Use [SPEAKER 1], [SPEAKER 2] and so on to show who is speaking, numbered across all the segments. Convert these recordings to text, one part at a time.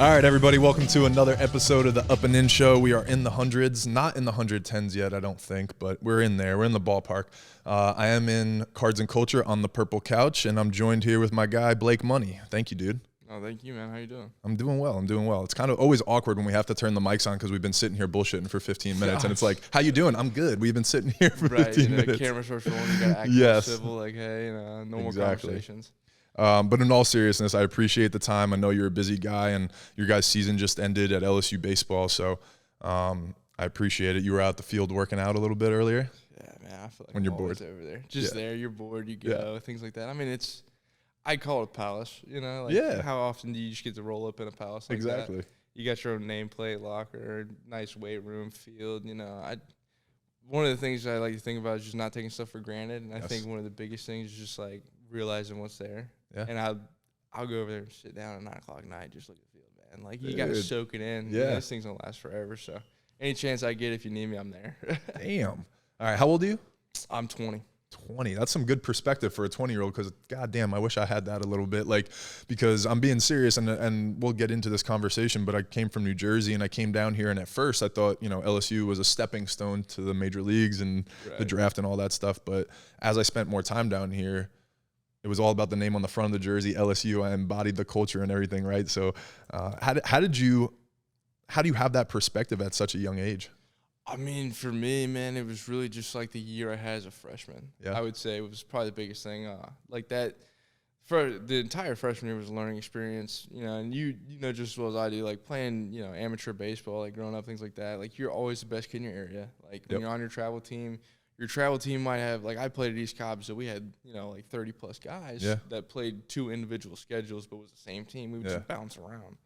[SPEAKER 1] All right, everybody, welcome to another episode of the Up and In Show. We are in the hundreds, not in the 110s yet, I don't think, but we're in there. We're in the ballpark. I am in Cards and Culture on the purple couch, and I'm joined here with my guy, Blake Money. Thank you, dude.
[SPEAKER 2] Oh, thank you, man. How you doing?
[SPEAKER 1] I'm doing well. It's kind of always awkward when we have to turn the mics on because we've been sitting here bullshitting for 15 minutes, and it's like, how you doing? I'm good. We've been sitting here for 15 minutes.
[SPEAKER 2] Camera starts rolling, you gotta act more civil, like, hey, normal conversations.
[SPEAKER 1] But in all seriousness, I appreciate the time. I know you're a busy guy, and your guys' season just ended at LSU Baseball, so I appreciate it. You were out the field working out a little bit earlier?
[SPEAKER 2] Yeah, man, I feel like
[SPEAKER 1] when
[SPEAKER 2] I'm
[SPEAKER 1] you're bored
[SPEAKER 2] over there. Just there, you're bored, you go, things like that. I mean, I call it a palace, how often do you just get to roll up in a palace like that? You got your own nameplate, locker, nice weight room, field, one of the things I like to think about is just not taking stuff for granted, and I think one of the biggest things is just, like, realizing what's there. Yeah. And I'll go over there and sit down at 9 o'clock at night, just look at the field, man. Like, you got to soak it in. Yeah. This thing's going to last forever, so any chance I get, if you need me, I'm there.
[SPEAKER 1] Damn. All right, how old are you?
[SPEAKER 2] I'm 20.
[SPEAKER 1] 20. That's some good perspective for a 20-year-old because, goddamn, I wish I had that a little bit. Like, because I'm being serious, and we'll get into this conversation, but I came from New Jersey, and I came down here, and at first I thought, LSU was a stepping stone to the major leagues and the draft and all that stuff. But as I spent more time down here, it was all about the name on the front of the jersey, LSU. I embodied the culture and everything, right? So how do you have that perspective at such a young age?
[SPEAKER 2] I mean, for me, man, it was really just like the year I had as a freshman. Yeah. I would say it was probably the biggest thing. Like that, for the entire freshman year was a learning experience, and you know just as well as I do, like playing, amateur baseball, like growing up, things like that. Like you're always the best kid in your area. Like when you're on your travel team might have, like I played at East Cobb, so we had, like 30 plus guys that played 2 individual schedules, but was the same team. We would just bounce around.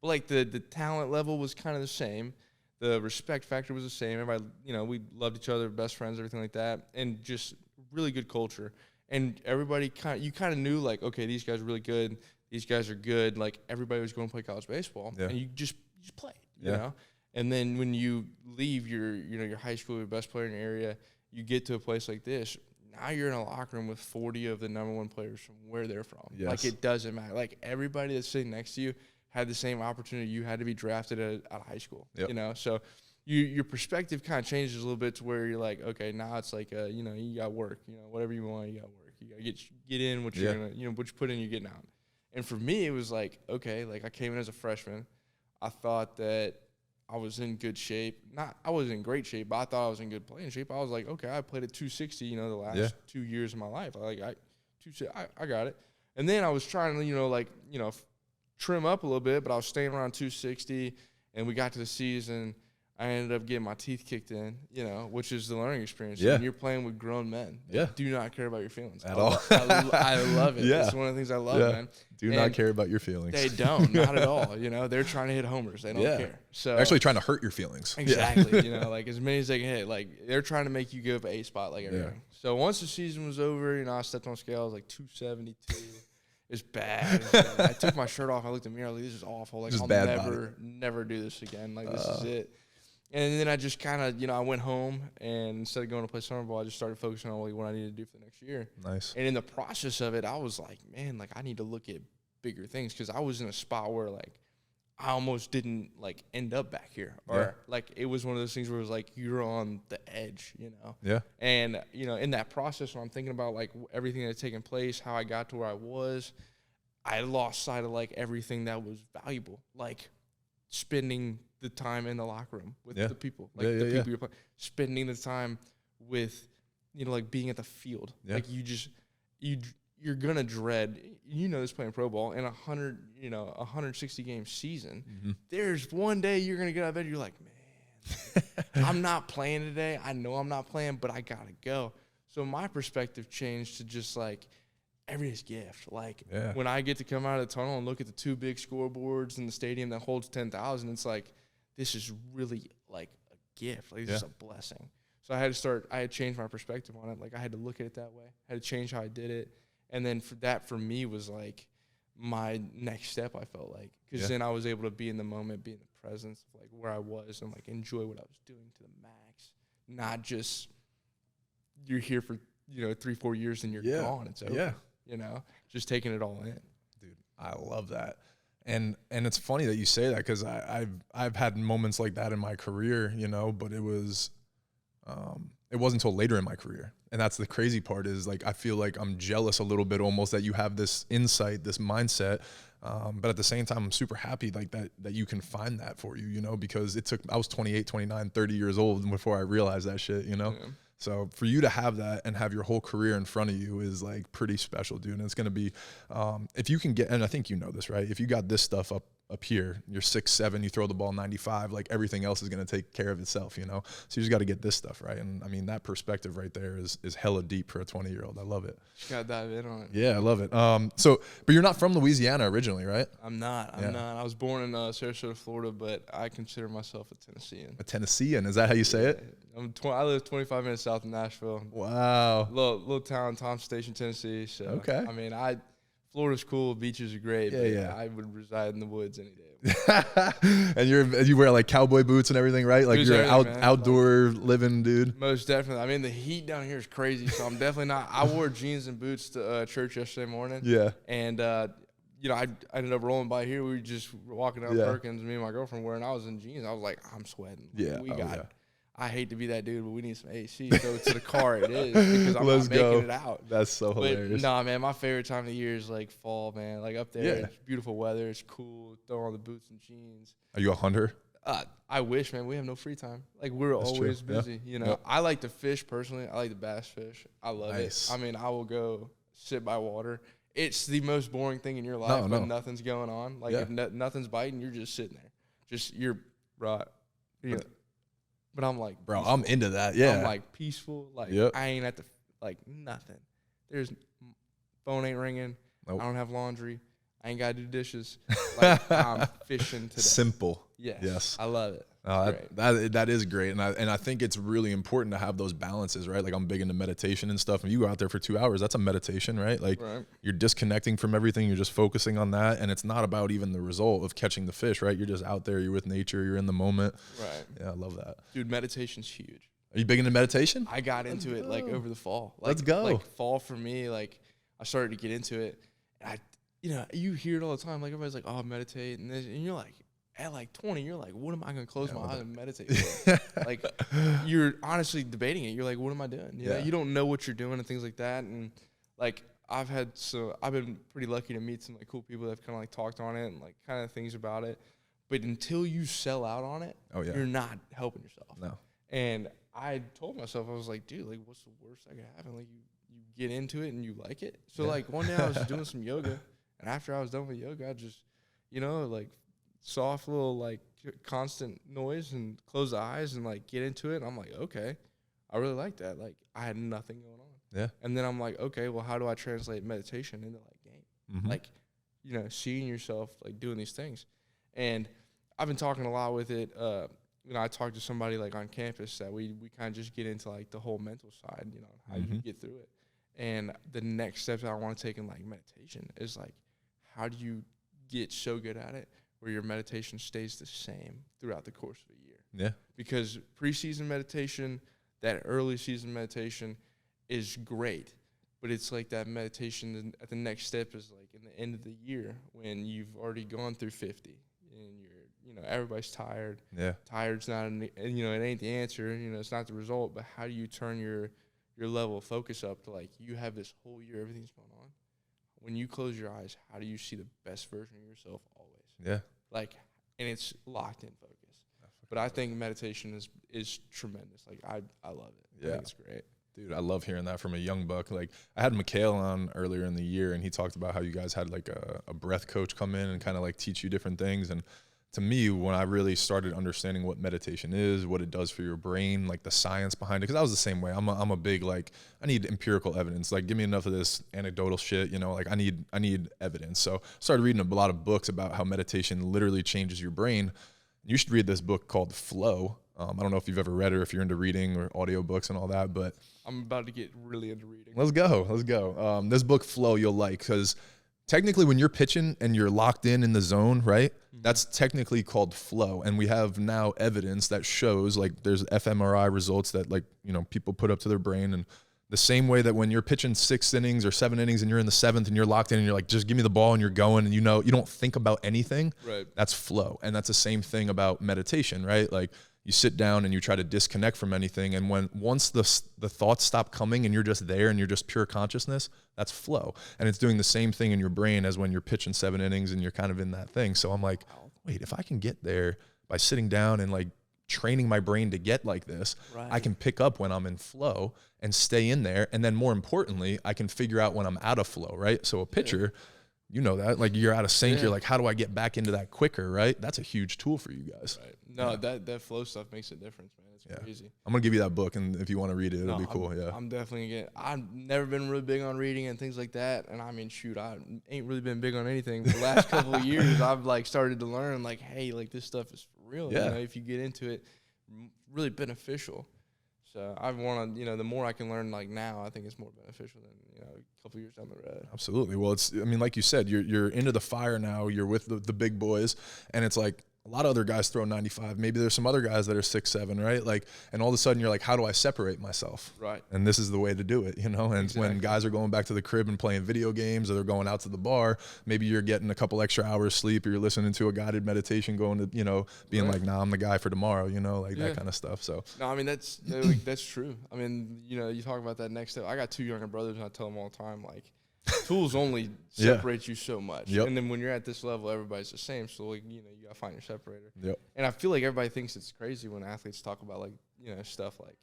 [SPEAKER 2] But like the talent level was kind of the same. The respect factor was the same. Everybody, we loved each other, best friends, everything like that, and just really good culture. And everybody you kind of knew, like, okay, these guys are really good. These guys are good. Like everybody was going to play college baseball, and you just played, you know. And then when you leave your high school, your best player in your area, you get to a place like this. Now you're in a locker room with 40 of the number 1 players from where they're from. Yes. Like it doesn't matter. Like everybody that's sitting next to you had the same opportunity. You had to be drafted out of high school, So your perspective kind of changes a little bit to where you're like, okay, now it's like, you got work, whatever you want, you got work. You got to get in what you're going to, what you put in, you're getting out. And for me, it was like, okay, like I came in as a freshman. I thought that I was in good shape. I wasn't in great shape, but I thought I was in good playing shape. I was like, okay, I played at 260, the last 2 years of my life. I got it. And then I was trying to, trim up a little bit, but I was staying around 260, and we got to the season. I ended up getting my teeth kicked in, which is the learning experience. Yeah. And you're playing with grown men that do not care about your feelings.
[SPEAKER 1] At all.
[SPEAKER 2] I love it. Yeah. It's one of the things I love, man.
[SPEAKER 1] Do not care about your feelings.
[SPEAKER 2] They don't, not at all. They're trying to hit homers. They don't care. So
[SPEAKER 1] they're actually trying to hurt your feelings.
[SPEAKER 2] Exactly. Like as many as they can hit. Like they're trying to make you give A spot, like everything. So once the season was over, I stepped on scale. I was like 272. It's bad. I took my shirt off. I looked in the mirror. I was like, this is awful. Like, I'll never do this again. Like, this is it. And then I just kind of, I went home, and instead of going to play summer ball, I just started focusing on what I needed to do for the next year.
[SPEAKER 1] Nice.
[SPEAKER 2] And in the process of it, I was like, man, like, I need to look at bigger things because I was in a spot where, like, I almost didn't, like, end up back here. Or, like, it was one of those things where it was like, you're on the edge,
[SPEAKER 1] Yeah.
[SPEAKER 2] And, in that process when I'm thinking about, like, everything that had taken place, how I got to where I was, I lost sight of, like, everything that was valuable. Like, spending the time in the locker room with the people. Like, the people you're playing. Spending the time with, like, being at the field. Yeah. Like, you're going to dread, this playing pro ball in 160 game season. Mm-hmm. There's one day you're going to get out of bed, you're like, man, I'm not playing today. I know I'm not playing, but I got to go. So my perspective changed to just like every day's gift. Like when I get to come out of the tunnel and look at the 2 big scoreboards in the stadium that holds 10,000, it's like, this is really like a gift. Like this is a blessing. So I had to change my perspective on it. Like I had to look at it that way. I had to change how I did it. And then for me was like my next step, I felt like. Because then I was able to be in the moment, be in the presence of like where I was and like enjoy what I was doing to the max. Not just you're here for, 3-4 years and you're gone. It's over. Yeah. Just taking it all in.
[SPEAKER 1] Dude, I love that. And it's funny that you say that, because I've had moments like that in my career, you know, but it wasn't until later in my career. And that's the crazy part, is like I feel like I'm jealous a little bit almost that you have this insight, this mindset. But at the same time, I'm super happy like that you can find that for you, you know, because I was 28, 29, 30 years old before I realized that shit, you know? Yeah. So for you to have that and have your whole career in front of you is like pretty special, dude. And it's going to be, if you can get, and I think you know this, right? If you got this stuff up here, you're 6'7", you throw the ball 95, like everything else is going to take care of itself, you know? So you just got to get this stuff right. And I mean, that perspective right there is hella deep for a 20-year-old. I love it.
[SPEAKER 2] Just got to dive in on it.
[SPEAKER 1] Yeah, I love it. But you're not from Louisiana originally, right?
[SPEAKER 2] I'm not. I was born in Sarasota, Florida, but I consider myself a Tennessean.
[SPEAKER 1] A Tennessean? Is that how you say it?
[SPEAKER 2] I live 25 minutes south of Nashville.
[SPEAKER 1] Wow.
[SPEAKER 2] Little town, Thompson Station, Tennessee. So,
[SPEAKER 1] okay.
[SPEAKER 2] I mean, Florida's cool, beaches are great.
[SPEAKER 1] Yeah.
[SPEAKER 2] I would reside in the woods any day.
[SPEAKER 1] And you wear like cowboy boots and everything, right? Like you're outdoor living dude.
[SPEAKER 2] Most definitely. I mean, the heat down here is crazy, so I'm definitely not. I wore jeans and boots to church yesterday morning. Yeah. And you know, I ended up rolling by here. We were just walking down Perkins, me and my girlfriend were, and I was in jeans. I was like, I'm sweating.
[SPEAKER 1] Yeah.
[SPEAKER 2] I hate to be that dude, but we need some AC. So to the car it is, because I'm not making it out.
[SPEAKER 1] That's so hilarious.
[SPEAKER 2] Nah, man, my favorite time of the year is like fall, man. Like up there, it's beautiful weather. It's cool. Throw on the boots and jeans.
[SPEAKER 1] Are you a hunter?
[SPEAKER 2] I wish, man. We have no free time. Like we're always busy. You know, I like to fish personally. I like to bass fish. I love it. I mean, I will go sit by water. It's the most boring thing in your life when nothing's going on. Like if nothing's biting, you're just sitting there. You're right. You know, but I'm like,
[SPEAKER 1] bro, I'm into that. Yeah.
[SPEAKER 2] I'm like peaceful. Like I ain't at the, like nothing. There's phone ain't ringing. Nope. I don't have laundry. I ain't got to do dishes. Like I'm fishing today.
[SPEAKER 1] Simple.
[SPEAKER 2] Yes. I love it.
[SPEAKER 1] That is great. And I think it's really important to have those balances, right? Like I'm big into meditation and stuff. And you go out there for 2 hours, that's a meditation, right? Like you're disconnecting from everything. You're just focusing on that. And it's not about even the result of catching the fish, right? You're just out there. You're with nature. You're in the moment.
[SPEAKER 2] Right.
[SPEAKER 1] Yeah, I love that.
[SPEAKER 2] Dude, meditation's huge.
[SPEAKER 1] Are you big into meditation?
[SPEAKER 2] I got into it like over the fall. Like,
[SPEAKER 1] Let's go.
[SPEAKER 2] Like fall for me, like I started to get into it. And you hear it all the time. Like everybody's like, oh, meditate. And you're like, at like 20, you're like, what am I going to close my eyes and meditate for? Like, you're honestly debating it. You're like, what am I doing? You know, you don't know what you're doing and things like that. And like, I've been pretty lucky to meet some like cool people that have kind of like talked on it and like kind of things about it. But until you sell out on it, you're not helping yourself.
[SPEAKER 1] No.
[SPEAKER 2] And I told myself, I was like, dude, like, what's the worst that could happen? Like, you get into it and you like it. So like one day I was doing some yoga, and after I was done with yoga, I just, like, soft little like constant noise and close the eyes and like get into it. And I'm like, okay, I really like that. Like I had nothing going on.
[SPEAKER 1] Yeah.
[SPEAKER 2] And then I'm like, okay, well, how do I translate meditation into like game? Mm-hmm. Like, seeing yourself like doing these things. And I've been talking a lot with it. I talked to somebody like on campus that we kind of just get into like the whole mental side, how you get through it. And the next steps that I want to take in like meditation is like, how do you get so good at it where your meditation stays the same throughout the course of a year?
[SPEAKER 1] Yeah.
[SPEAKER 2] Because preseason meditation, that early season meditation is great, but it's like that meditation at the next step is like in the end of the year when you've already gone through 50 and everybody's tired.
[SPEAKER 1] Yeah.
[SPEAKER 2] Tired's not, it ain't the answer, it's not the result, but how do you turn your level of focus up to like, you have this whole year, everything's going on. When you close your eyes, how do you see the best version of yourself always?
[SPEAKER 1] Yeah.
[SPEAKER 2] Like, and it's locked in focus. But I think meditation is tremendous. Like, I love it. I think it's great.
[SPEAKER 1] Dude, I love hearing that from a young buck. Like, I had Mikhail on earlier in the year, and he talked about how you guys had like a breath coach come in and kind of like teach you different things. And to me, when I really started understanding what meditation is, what it does for your brain, like the science behind it, because I was the same way. I'm a big, like, I need empirical evidence. Like, give me enough of this anecdotal shit, like I need evidence. So I started reading a lot of books about how meditation literally changes your brain. You should read this book called Flow. I don't know if you've ever read it or if you're into reading or audiobooks and all that, but
[SPEAKER 2] I'm about to get really into reading.
[SPEAKER 1] Let's go. This book Flow you'll like, because technically when you're pitching and you're locked in the zone, right? Mm-hmm. That's technically called flow. And we have now evidence that shows, like, there's fMRI results that, like, people put up to their brain, and The same way that when you're pitching 6 innings or 7 innings and you're in the 7th and you're locked in and you're like, just give me the ball and you're going, and you don't think about anything.
[SPEAKER 2] Right.
[SPEAKER 1] That's flow. And that's the same thing about meditation, right? Like you sit down and you try to disconnect from anything. And once the thoughts stop coming and you're just there and you're just pure consciousness, that's flow. And it's doing the same thing in your brain as when you're pitching 7 innings and you're kind of in that thing. So I'm like, wait, if I can get there by sitting down and like training my brain to get like this, right, I can pick up when I'm in flow and stay in there. And then more importantly, I can figure out when I'm out of flow, right? So a pitcher, you know that, like you're out of sync. You're like, how do I get back into that quicker, right? That's a huge tool for you guys. Right.
[SPEAKER 2] No, that flow stuff makes a difference, man. It's crazy.
[SPEAKER 1] I'm going to give you that book, and if you want to read it, it'll be cool.
[SPEAKER 2] I'm definitely going to I've never been really big on reading and things like that. And I mean, shoot, I ain't really been big on anything. The last couple of years, I've like started to learn like, hey, like this stuff is for real. You know, if you get into it, really beneficial. So I want to, you know, the more I can learn like now, I think it's more beneficial than, you know, a couple years down the road.
[SPEAKER 1] Absolutely. Well, I mean, like you said, you're into the fire now. You're with the big boys, and it's like a lot of other guys throw 95. Maybe there's some other guys that are 6'7", right? Like, and all of a sudden you're like, how do I separate myself?
[SPEAKER 2] Right.
[SPEAKER 1] And this is the way to do it, you know? And when guys are going back to the crib and playing video games, or they're going out to the bar, maybe you're getting a couple extra hours sleep, or you're listening to a guided meditation, going to, you know, being like, nah, I'm the guy for tomorrow, you know, like that kind of stuff. So
[SPEAKER 2] no, I mean, that's true. I mean, you know, you talk about that next step. I got 2 younger brothers, and I tell them all the time, like, tools only separate you so much. And then when you're at this level, everybody's the same. So, like, you know, you got to find your separator. And I feel like everybody thinks it's crazy when athletes talk about, like, you know, stuff like,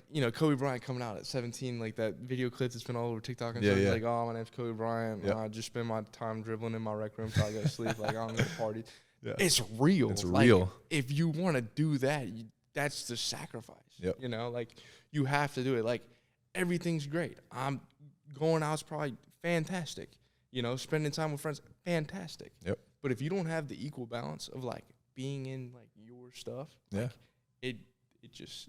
[SPEAKER 2] you know, Kobe Bryant coming out at 17, like that video clip that's been all over TikTok and stuff. Like, oh, my name's Kobe Bryant. I just spend my time dribbling in my rec room till I go to sleep. Like, I don't go to parties. It's real. It's real. If you want to do that, that's the sacrifice. You know, like, you have to do it. Like, everything's great. Going out's probably fantastic. You know, spending time with friends, fantastic. But if you don't have the equal balance of like being in like your stuff, like, it slips,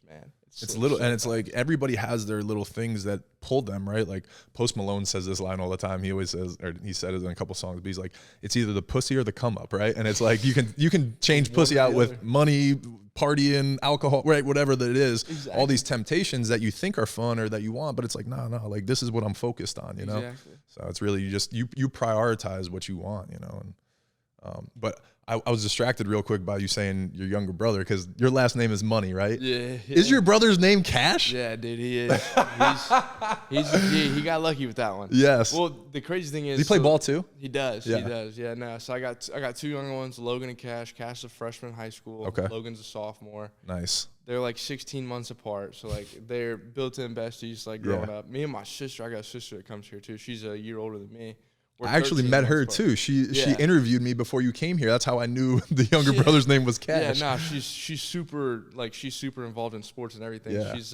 [SPEAKER 2] man.
[SPEAKER 1] It's little, and it's like everybody has their little things that pull them, right? Like Post Malone says this line all the time. He always says, or he said it in a couple songs, but he's like, it's either the pussy or the come up, right? And it's like you can change pussy out with money, partying, alcohol, right? Whatever that it is, all these temptations that you think are fun or that you want, but it's like, no, like this is what I'm focused on, you know? So it's really, you prioritize what you want, you know? And, but I was distracted real quick by you saying your younger brother, because your last name is Money, right?
[SPEAKER 2] Yeah.
[SPEAKER 1] Is your brother's name Cash?
[SPEAKER 2] Yeah, dude, he is. He's a G. He got lucky with that one.
[SPEAKER 1] Yes.
[SPEAKER 2] Well, the crazy thing is,
[SPEAKER 1] does he play ball too?
[SPEAKER 2] He does. Yeah. He does. Yeah. No. So I got 2 younger ones, Logan and Cash. Cash is a freshman in high school.
[SPEAKER 1] Okay.
[SPEAKER 2] Logan's a sophomore.
[SPEAKER 1] Nice.
[SPEAKER 2] They're like 16 months apart, so like they're built-in besties, like growing up. Me and my sister, I got a sister that comes here too. She's a year older than me.
[SPEAKER 1] I actually met her too. She interviewed me before you came here. That's how I knew the younger brother's name was Cash.
[SPEAKER 2] Yeah, no, she's super involved in sports and everything. Yeah. She's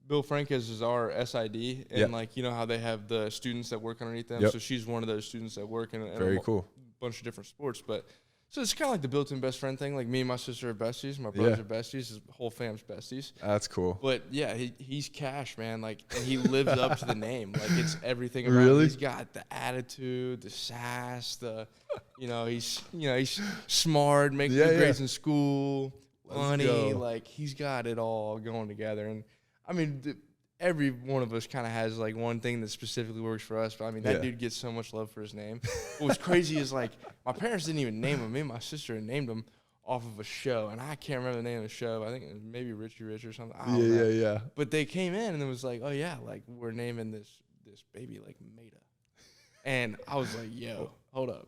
[SPEAKER 2] Bill Franquez is our SID, and like, you know how they have the students that work underneath them. So she's one of those students that work in a bunch of different sports. But so it's kind of like the built-in best friend thing. Like me and my sister are besties. My brothers are besties. His whole fam's besties.
[SPEAKER 1] That's cool.
[SPEAKER 2] But yeah, he's Cash, man. Like, and he lives up to the name. Like, it's everything about
[SPEAKER 1] him.
[SPEAKER 2] He's got the attitude, the sass, he's smart, makes good grades in school, funny. Like, he's got it all going together. And I mean, every one of us kind of has like one thing that specifically works for us. But I mean, that dude gets so much love for his name. What's crazy is like my parents didn't even name him. Me and my sister named him off of a show, and I can't remember the name of the show. I think it was maybe Richie Rich or something. I don't know.
[SPEAKER 1] Yeah.
[SPEAKER 2] But they came in and it was like, oh yeah, like we're naming this baby like Maida, and I was like, yo, hold up,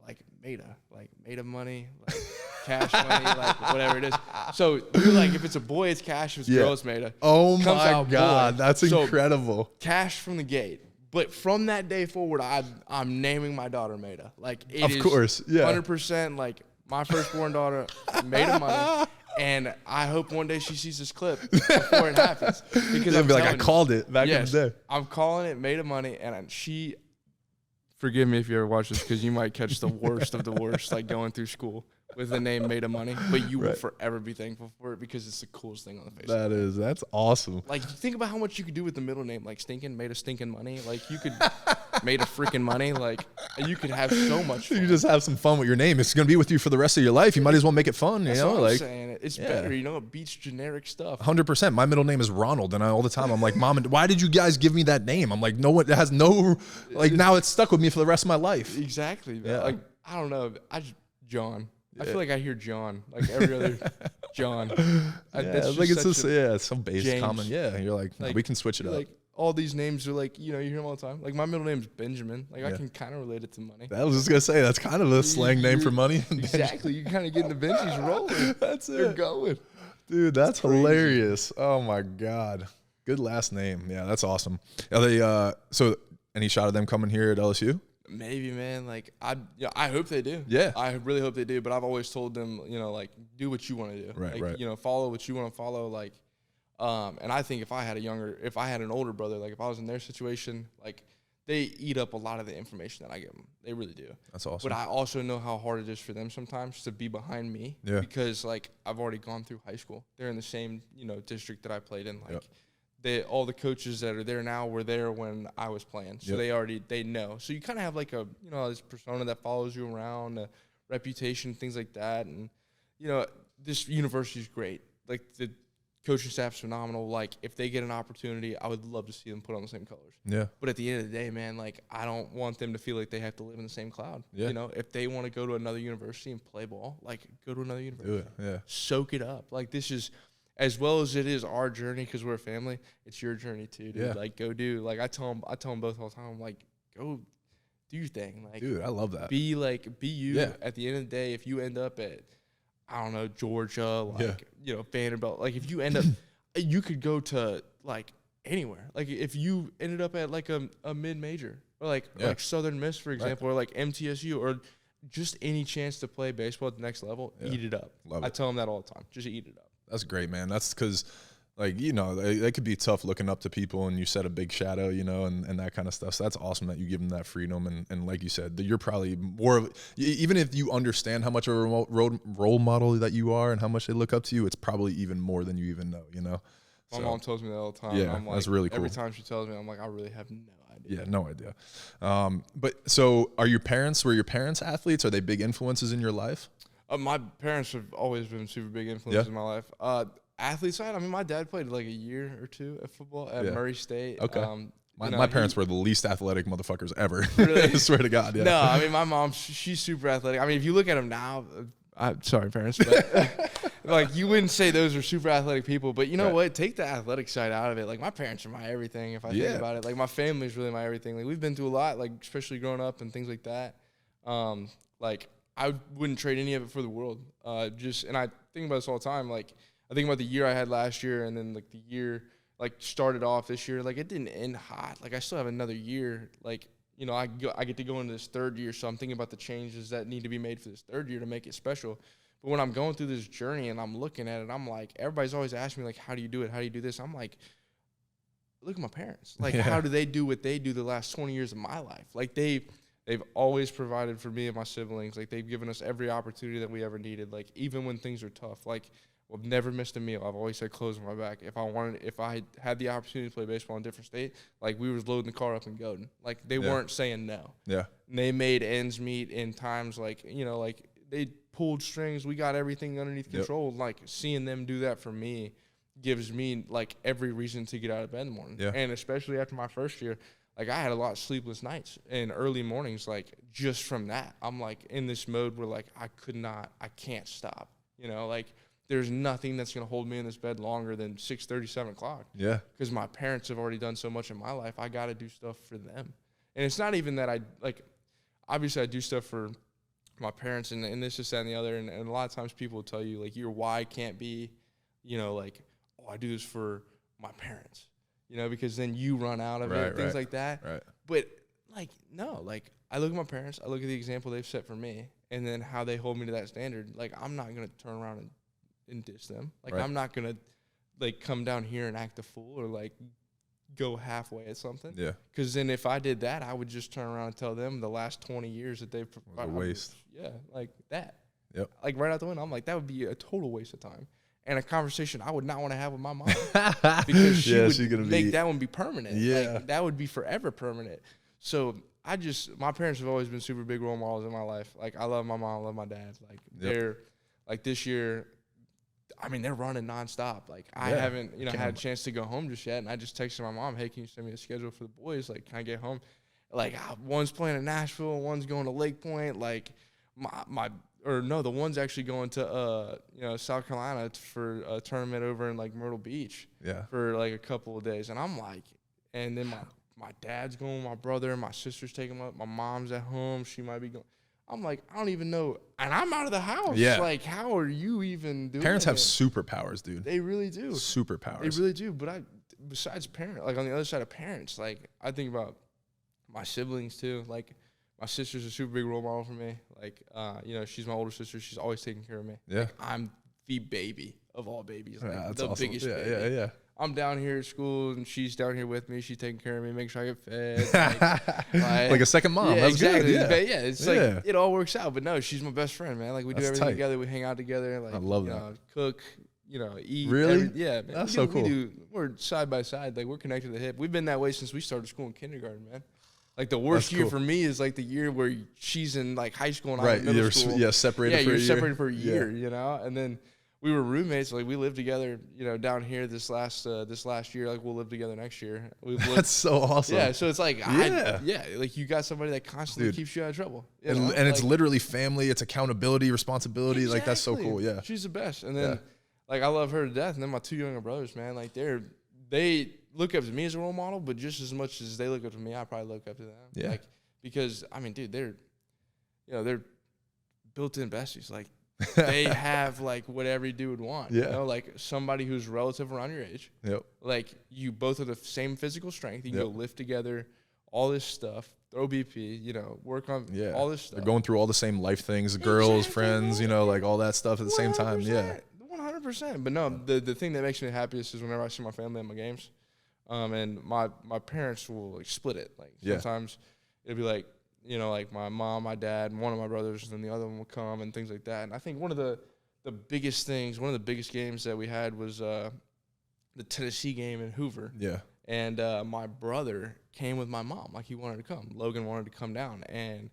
[SPEAKER 2] like Maida money, like Cash money, like whatever it is. So you're like, if it's a boy, it's Cash. If it's a girl, it's Maida.
[SPEAKER 1] Oh my God, that's incredible.
[SPEAKER 2] Cash from the gate. But from that day forward, I'm naming my daughter Maida. Like, it is 100% like my firstborn daughter, Maida money. And I hope one day she sees this clip before it happens. Because
[SPEAKER 1] I'll be like, I called it back in the day.
[SPEAKER 2] I'm calling it Maida money, and she. Forgive me if you ever watch this, because you might catch the worst of the worst, like going through school with the name Maida Money, but you will forever be thankful for it because it's the coolest thing on the face. That's
[SPEAKER 1] awesome.
[SPEAKER 2] Like, think about how much you could do with the middle name, like Stinkin', Maida Stinkin' Money. Like, you could made of freaking money. Like, you could have so much fun.
[SPEAKER 1] You just have some fun with your name. It's going to be with you for the rest of your life. You might as well make it fun.
[SPEAKER 2] That's
[SPEAKER 1] you know,
[SPEAKER 2] what I'm
[SPEAKER 1] like
[SPEAKER 2] saying. It's better. You know, it beats generic stuff.
[SPEAKER 1] 100%. My middle name is Ronald, and all the time I'm like, Mom, why did you guys give me that name? I'm like, no one has no, like now it's stuck with me for the rest of my life.
[SPEAKER 2] Exactly.
[SPEAKER 1] Yeah.
[SPEAKER 2] Like, I don't know. John. I feel like I hear John, like every other John.
[SPEAKER 1] That's like it's just it's so base
[SPEAKER 2] James.
[SPEAKER 1] common. Yeah, you're like, no, we can switch it up.
[SPEAKER 2] Like all these names are like, you know, you hear them all the time. Like my middle name's Benjamin. Like I
[SPEAKER 1] Yeah.
[SPEAKER 2] can kind of relate it to money.
[SPEAKER 1] I was just gonna say that's kind of a slang name for money.
[SPEAKER 2] Exactly. You kind of getting the Benjies rolling.
[SPEAKER 1] That's
[SPEAKER 2] They're
[SPEAKER 1] it,
[SPEAKER 2] going.
[SPEAKER 1] dude. That's hilarious. Oh my god, good last name. Yeah, that's awesome. Are they so any shot of them coming here at LSU?
[SPEAKER 2] Maybe, man. Like I hope they do.
[SPEAKER 1] Yeah.
[SPEAKER 2] I really hope they do. But I've always told them, you know, like do what you want to do.
[SPEAKER 1] Right,
[SPEAKER 2] like,
[SPEAKER 1] right.
[SPEAKER 2] You know, follow what you want to follow. Like, and I think if I had an older brother, like if I was in their situation, like they eat up a lot of the information that I give them. They really do.
[SPEAKER 1] That's awesome.
[SPEAKER 2] But I also know how hard it is for them sometimes to be behind me.
[SPEAKER 1] Yeah.
[SPEAKER 2] Because like I've already gone through high school. They're in the same, you know, district that I played in. Like.
[SPEAKER 1] Yep.
[SPEAKER 2] All the coaches that are there now were there when I was playing. So they know. So you kind of have like a, you know, this persona that follows you around, a reputation, things like that. And, you know, this university is great. Like the coaching staff's phenomenal. Like if they get an opportunity, I would love to see them put on the same colors.
[SPEAKER 1] Yeah.
[SPEAKER 2] But at the end of the day, man, like I don't want them to feel like they have to live in the same cloud.
[SPEAKER 1] Yeah.
[SPEAKER 2] You know, if they want to go to another university and play ball, like go to another university.
[SPEAKER 1] Do it. Yeah.
[SPEAKER 2] Soak it up. Like this is, as well as it is our journey because we're a family, it's your journey too, dude.
[SPEAKER 1] Yeah. Like,
[SPEAKER 2] go do. Like I tell them both all the time. I'm like, go do your thing. Like,
[SPEAKER 1] dude, I love that.
[SPEAKER 2] Be you.
[SPEAKER 1] Yeah.
[SPEAKER 2] At the end of the day, if you end up at, I don't know, Georgia, like you know, Vanderbilt. Like if you end up, you could go to like anywhere. Like if you ended up at like a mid-major or like Southern Miss, for example, or like MTSU or just any chance to play baseball at the next level, eat it up. I tell them that all the time. Just eat it up.
[SPEAKER 1] That's great, man. That's because, like, you know, they could be tough looking up to people and you set a big shadow, you know, and that kind of stuff. So that's awesome that you give them that freedom. And like you said, you're probably more of, even if you understand how much of a role model that you are and how much they look up to you, it's probably even more than you even know, you know?
[SPEAKER 2] My mom tells me that all the time.
[SPEAKER 1] Yeah,
[SPEAKER 2] I'm like,
[SPEAKER 1] that's really cool.
[SPEAKER 2] Every time she tells me, I'm like, I really have no idea.
[SPEAKER 1] Yeah, no idea. But so were your parents athletes? Are they big influences in your life?
[SPEAKER 2] My parents have always been super big influences in my life. Athlete side, I mean, my dad played like a year or two of football at Murray State.
[SPEAKER 1] Okay. My parents were the least athletic motherfuckers ever.
[SPEAKER 2] Really?
[SPEAKER 1] I swear to God. Yeah.
[SPEAKER 2] No, I mean, my mom, she's super athletic. I mean, if you look at them now, I'm sorry, parents, but like you wouldn't say those are super athletic people. But you know what? Take the athletic side out of it. Like my parents are my everything. If I think about it, like my family's really my everything. Like we've been through a lot, like especially growing up and things like that. Like I wouldn't trade any of it for the world. And I think about this all the time. Like I think about the year I had last year, and then like the year like started off this year. Like it didn't end hot. Like I still have another year. Like you know, I get to go into this third year, so I'm thinking about the changes that need to be made for this third year to make it special. But when I'm going through this journey and I'm looking at it, I'm like, everybody's always asking me like, how do you do it? How do you do this? I'm like, look at my parents. Like, how do they do what they do the last 20 years of my life? Like they've always provided for me and my siblings. Like they've given us every opportunity that we ever needed. Like even when things are tough, like I've never missed a meal. I've always had clothes on my back. If I had the opportunity to play baseball in a different state, like we was loading the car up and going. Like they weren't saying no. Yeah. And they made ends meet in times like, you know, like they pulled strings. We got everything underneath control. Like seeing them do that for me gives me like every reason to get out of bed in the morning. Yeah. And especially after my first year, like I had a lot of sleepless nights and early mornings, like just from that. I'm like in this mode where like I can't stop, you know, like there's nothing that's going to hold me in this bed longer than 6:30, 7 o'clock. Yeah. Because my parents have already done so much in my life. I got to do stuff for them. And it's not even that obviously I do stuff for my parents and this, this, that, and the other. And a lot of times people will tell you, like, your why can't be, you know, like, oh, I do this for my parents, you know, because then you run out of it, things like that. Right. But, like, no, like, I look at my parents, I look at the example they've set for me, and then how they hold me to that standard. Like, I'm not going to turn around and diss them. Like, I'm not going to, like, come down here and act a fool or, like, go halfway at something. Yeah. Because then if I did that, I would just turn around and tell them the last 20 years that they've provided. A waste. Yeah, like that. Yep. Like, right out the window, I'm like, that would be a total waste of time. And a conversation I would not want to have with my mom. Because she would make that one be permanent. Yeah. Like, that would be forever permanent. So my parents have always been super big role models in my life. Like, I love my mom, I love my dad. Like, they're, like, this year, I mean, they're running nonstop. Like, I haven't, had a chance to go home just yet. And I just texted my mom, hey, can you send me a schedule for the boys? Like, can I get home? Like, one's playing in Nashville, one's going to Lake Point. Like, the one's actually going to, South Carolina for a tournament over in, like, Myrtle Beach for, like, a couple of days. And I'm like, and then my dad's going, my brother, my sister's taking him up, my mom's at home, she might be going. I'm like, I don't even know. And I'm out of the house. Yeah. Like, how are you even doing
[SPEAKER 1] Parents have superpowers, dude.
[SPEAKER 2] They really do.
[SPEAKER 1] Superpowers.
[SPEAKER 2] They really do. But besides parents, like, on the other side of parents, like, I think about my siblings, too. Like, my sister's a super big role model for me. Like, she's my older sister. She's always taking care of me. Yeah. Like, I'm the baby of all babies. Like, the awesome. Biggest baby. Yeah. I'm down here at school, and she's down here with me. She's taking care of me, making sure I get fed.
[SPEAKER 1] Like a second mom.
[SPEAKER 2] Yeah,
[SPEAKER 1] That's
[SPEAKER 2] exactly.
[SPEAKER 1] good. Yeah.
[SPEAKER 2] It's like, it all works out. But no, she's my best friend, man. Like, we do everything together. We hang out together. Like,
[SPEAKER 1] I love that.
[SPEAKER 2] Cook, eat.
[SPEAKER 1] Really?
[SPEAKER 2] Yeah, man.
[SPEAKER 1] That's so cool.
[SPEAKER 2] We're side by side. Like, we're connected to the hip. We've been that way since we started school in kindergarten, man. Like, the worst year for me is, like, the year where she's in, like, high school and I'm in middle school.
[SPEAKER 1] Yeah, separated for a year.
[SPEAKER 2] You're separated for a year, And then we were roommates. Like, we lived together, down here this last year. Like, we'll live together next year.
[SPEAKER 1] That's so awesome.
[SPEAKER 2] Yeah, so it's like, like, you got somebody that constantly keeps you out of trouble.
[SPEAKER 1] And it's literally family. It's accountability, responsibility. Exactly. Like, that's so cool, yeah.
[SPEAKER 2] She's the best. And then, like, I love her to death. And then my two younger brothers, man, like, they look up to me as a role model, but just as much as they look up to me, I probably look up to them. Yeah. Like, because, I mean, dude, they're built-in besties. Like, they have, like, what every dude would want.
[SPEAKER 1] Yeah.
[SPEAKER 2] Like, somebody who's relative around your age.
[SPEAKER 1] Yep.
[SPEAKER 2] Like, you both have the same physical strength. You can go lift together, all this stuff, throw BP, work on all this stuff.
[SPEAKER 1] They're going through all the same life things, girls, friends, like, all that stuff at the same time. Yeah.
[SPEAKER 2] 100%. But no, the thing that makes me happiest is whenever I see my family at my games. And my parents will, like, split it. Like, sometimes it'll be like, like my mom, my dad, and one of my brothers, and then the other one will come and things like that. And I think one of the biggest games that we had was the Tennessee game in Hoover. Yeah. And my brother came with my mom. Like, he wanted to come. Logan wanted to come down. And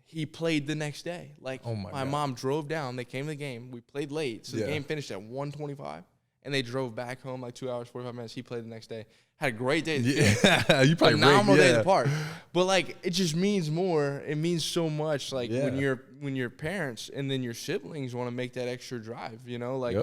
[SPEAKER 2] he played the next day. Like, my mom drove down. They came to the game. We played late. So the game finished at 1:25. And they drove back home like 2 hours, 45 minutes. He played the next day. Had a great day.
[SPEAKER 1] Yeah, you probably
[SPEAKER 2] phenomenal day at the park. But, like, it just means more. It means so much. Like, when your parents and then your siblings want to make that extra drive, like,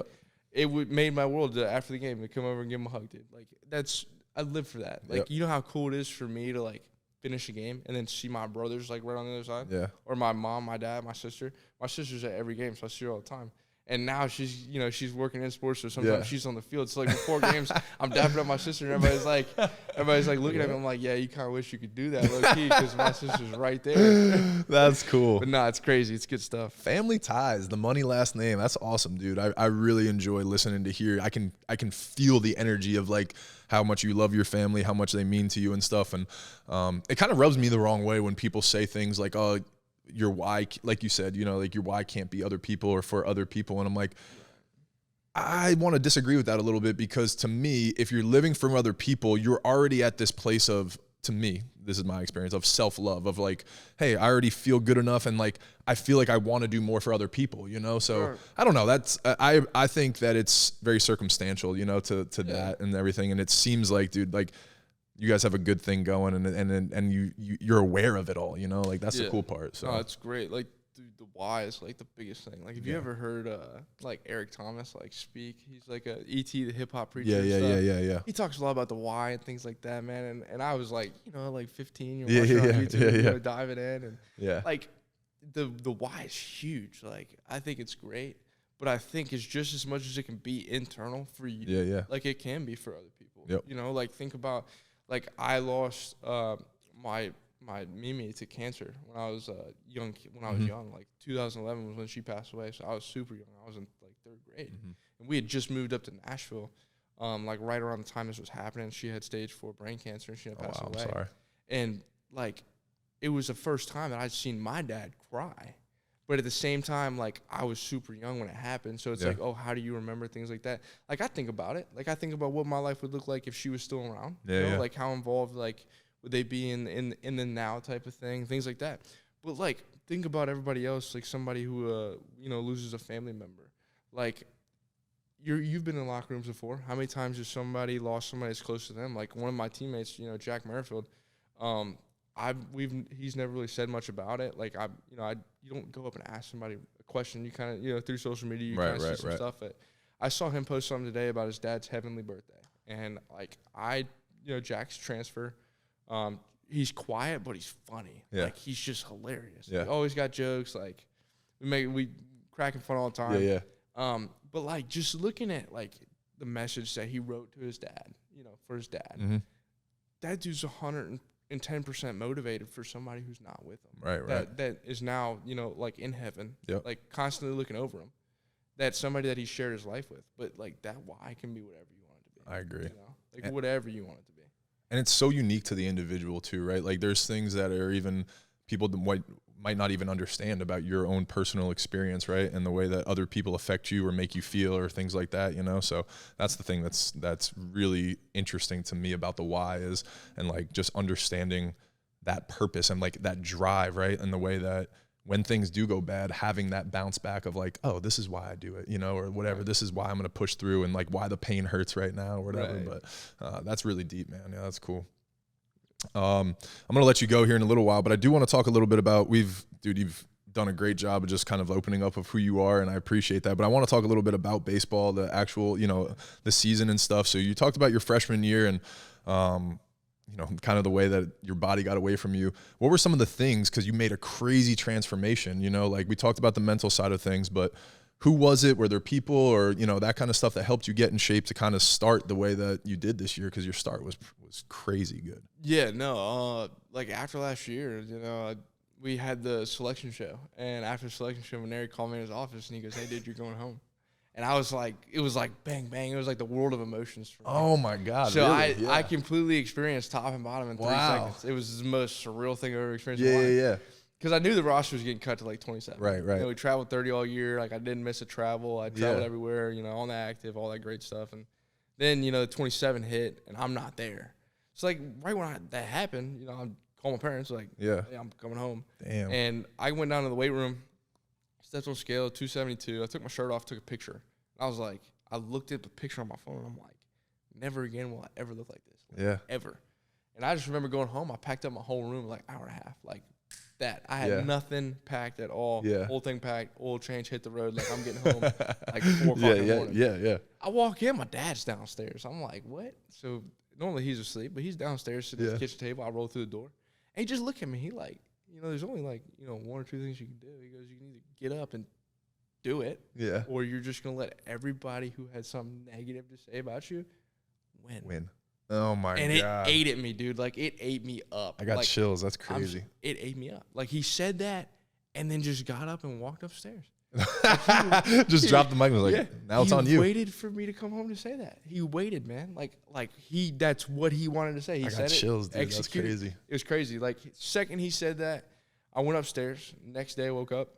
[SPEAKER 2] it made my world after the game to come over and give them a hug, dude. Like, I live for that. Like, you know how cool it is for me to, like, finish a game and then see my brothers, like, right on the other side. Yeah. Or my mom, my dad, my sister. My sister's at every game, so I see her all the time. And now she's, she's working in sports, so sometimes she's on the field. So, like, before games, I'm dapping up my sister, and everybody's like looking at me. I'm like, yeah, you kind of wish you could do that, low key, because my sister's right there.
[SPEAKER 1] That's cool.
[SPEAKER 2] But no, it's crazy. It's good stuff.
[SPEAKER 1] Family ties, the money last name. That's awesome, dude. I really enjoy listening to hear. I can feel the energy of, like, how much you love your family, how much they mean to you and stuff. And it kind of rubs me the wrong way when people say things like, oh, your why, like you said, like, your why can't be other people or for other people. And I'm like, I want to disagree with that a little bit, because to me, if you're living for other people, you're already at this place of, to me, this is my experience, of self-love, of, like, hey, I already feel good enough, and, like, I feel like I want to do more for other people, so I don't know, that's I think that it's very circumstantial, to that and everything. And it seems like, dude, like, you guys have a good thing going, and you're aware of it all, like, that's the cool part. So
[SPEAKER 2] it's great. Like, the why is, like, the biggest thing. Like, have you ever heard like Eric Thomas, like, speak? He's like a E.T. the hip hop preacher.
[SPEAKER 1] Yeah.
[SPEAKER 2] He talks a lot about the why and things like that, man. And I was like, like 15, you're watching on YouTube, diving in, and like the why is huge. Like, I think it's great, but I think it's just as much as it can be internal for you. Yeah. Like, it can be for other people. Yep. Like, think about. Like, I lost my Mimi to cancer when I was young. When I was young, like 2011 was when she passed away. So I was super young. I was in, like, 3rd grade, and we had just moved up to Nashville, like, right around the time this was happening. She had stage 4 brain cancer, and she had passed away. I'm sorry. And, like, it was the first time that I'd seen my dad cry. But at the same time, like, I was super young when it happened. So it's like, oh, how do you remember things like that? Like, I think about it. Like, I think about what my life would look like if she was still around. Like, how involved, like, Would they be in the now type of thing? Things like that. But, like, think about everybody else, like somebody who, loses a family member. Like, you've been in locker rooms before. How many times has somebody lost somebody that's close to them? Like, one of my teammates, Jack Merrifield, he's never really said much about it. Like, you don't go up and ask somebody a question. You kind of, through social media, you kind of see some stuff. I saw him post something today about his dad's heavenly birthday. And, like, Jack's transfer, he's quiet, but he's funny. Yeah. Like, he's just hilarious. Yeah. He always got jokes. Like, we cracking fun all the time.
[SPEAKER 1] Yeah.
[SPEAKER 2] But, like, just looking at, like, the message that he wrote to his dad, for his dad, that dude's 110% motivated for somebody who's not with him.
[SPEAKER 1] Right.
[SPEAKER 2] That is now, like, in heaven,
[SPEAKER 1] yep.
[SPEAKER 2] like, constantly looking over him. That's somebody that he shared his life with. But, like, that why can be whatever you want it to be.
[SPEAKER 1] I agree.
[SPEAKER 2] Like, whatever you want it to be.
[SPEAKER 1] And it's so unique to the individual, too, right? Like, there's things that are even people might not even understand about your own personal experience, right? And the way that other people affect you or make you feel or things like that, So that's the thing that's really interesting to me about the why is, and like just understanding that purpose and like that drive, right? And the way that when things do go bad, having that bounce back of like, oh, this is why I do it, or whatever. Right. This is why I'm going to push through and like why the pain hurts right now or whatever. Right. But that's really deep, man. Yeah, that's cool. I'm going to let you go here in a little while, but I do want to talk a little bit about you've done a great job of just kind of opening up of who you are, and I appreciate that. But I want to talk a little bit about baseball, the actual, the season and stuff. So you talked about your freshman year and, kind of the way that your body got away from you. What were some of the things, because you made a crazy transformation, like we talked about the mental side of things, but who was it? Were there people or, that kind of stuff that helped you get in shape to kind of start the way that you did this year? Because your start was crazy good.
[SPEAKER 2] Yeah, no, like after last year, we had the selection show. And after the selection show, Maneri called me in his office and he goes, "Hey, dude, you're going home." And I was like, it was like bang, bang. It was like the world of emotions for me.
[SPEAKER 1] Oh, my God.
[SPEAKER 2] So
[SPEAKER 1] really?
[SPEAKER 2] I completely experienced top and bottom in 3 seconds. It was the most surreal thing I've ever experienced in my life.
[SPEAKER 1] Yeah.
[SPEAKER 2] Because I knew the roster was getting cut to like 27.
[SPEAKER 1] Right.
[SPEAKER 2] We traveled 30 all year. Like, I didn't miss a travel. I traveled everywhere, on the active, all that great stuff. And then, the 27 hit, and I'm not there. So, like, right when that happened, I called my parents, like, "Hey, I'm coming home."
[SPEAKER 1] Damn.
[SPEAKER 2] And I went down to the weight room, stepped on scale, 272. I took my shirt off, took a picture. I was like, I looked at the picture on my phone, and I'm like, never again will I ever look like this. Like, ever. And I just remember going home. I packed up my whole room like hour and a half, like that. I had nothing packed at all.
[SPEAKER 1] Yeah.
[SPEAKER 2] Whole thing packed, oil change, hit the road. Like, I'm getting home like 4 o'clock in the morning.
[SPEAKER 1] Yeah.
[SPEAKER 2] I walk in, my dad's downstairs. I'm like, what? So normally he's asleep, but he's downstairs sitting at the kitchen table. I roll through the door. And he just looked at me. He like, there's only like, 1 or 2 things you can do. He goes, you can either get up and do it.
[SPEAKER 1] Yeah.
[SPEAKER 2] Or you're just going to let everybody who had something negative to say about you win.
[SPEAKER 1] Oh, my God.
[SPEAKER 2] And it ate at me, dude. Like, it ate me up.
[SPEAKER 1] I got
[SPEAKER 2] like,
[SPEAKER 1] chills. That's crazy.
[SPEAKER 2] It ate me up. Like, he said that and then just got up and walked upstairs.
[SPEAKER 1] Just dropped the mic and was like, now it's on you.
[SPEAKER 2] He waited for me to come home to say that. He waited, man. That's what he wanted to say. He said
[SPEAKER 1] chills,
[SPEAKER 2] it.
[SPEAKER 1] Dude. That's crazy.
[SPEAKER 2] It was crazy. Like, second he said that, I went upstairs. Next day I woke up,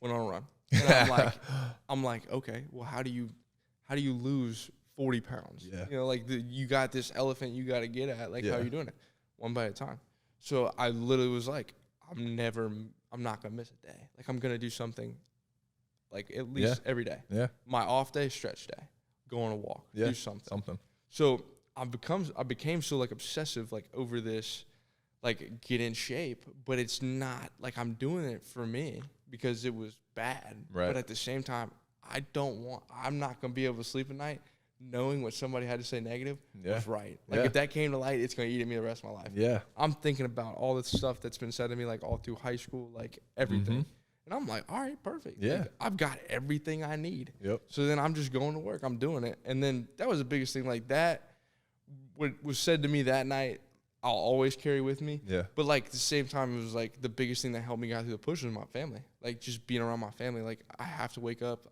[SPEAKER 2] went on a run. And I'm like, okay, well, how do you lose 40 pounds?
[SPEAKER 1] Yeah.
[SPEAKER 2] You got this elephant you got to get at. Like, how are you doing it? One bite at a time. So I literally was like, I'm not going to miss a day. Like, I'm going to do something, like, at least every day.
[SPEAKER 1] Yeah.
[SPEAKER 2] My off day, stretch day. Go on a walk. Do something. So I became so, like, obsessive, like, over this, like, get in shape. But it's not, like, I'm doing it for me because it was bad.
[SPEAKER 1] Right.
[SPEAKER 2] But at the same time, I'm not going to be able to sleep at night knowing what somebody had to say negative was right. Like, if that came to light, it's going to eat at me the rest of my life.
[SPEAKER 1] Yeah.
[SPEAKER 2] I'm thinking about all the stuff that's been said to me, like, all through high school, like, everything. Mm-hmm. And I'm like, all right, perfect.
[SPEAKER 1] Yeah.
[SPEAKER 2] Like, I've got everything I need.
[SPEAKER 1] Yep.
[SPEAKER 2] So then I'm just going to work. I'm doing it. And then that was the biggest thing. Like, that, what was said to me that night, I'll always carry with me.
[SPEAKER 1] Yeah.
[SPEAKER 2] But, like, at the same time, it was, like, the biggest thing that helped me get through the push was my family. Like, just being around my family. Like, I have to wake up.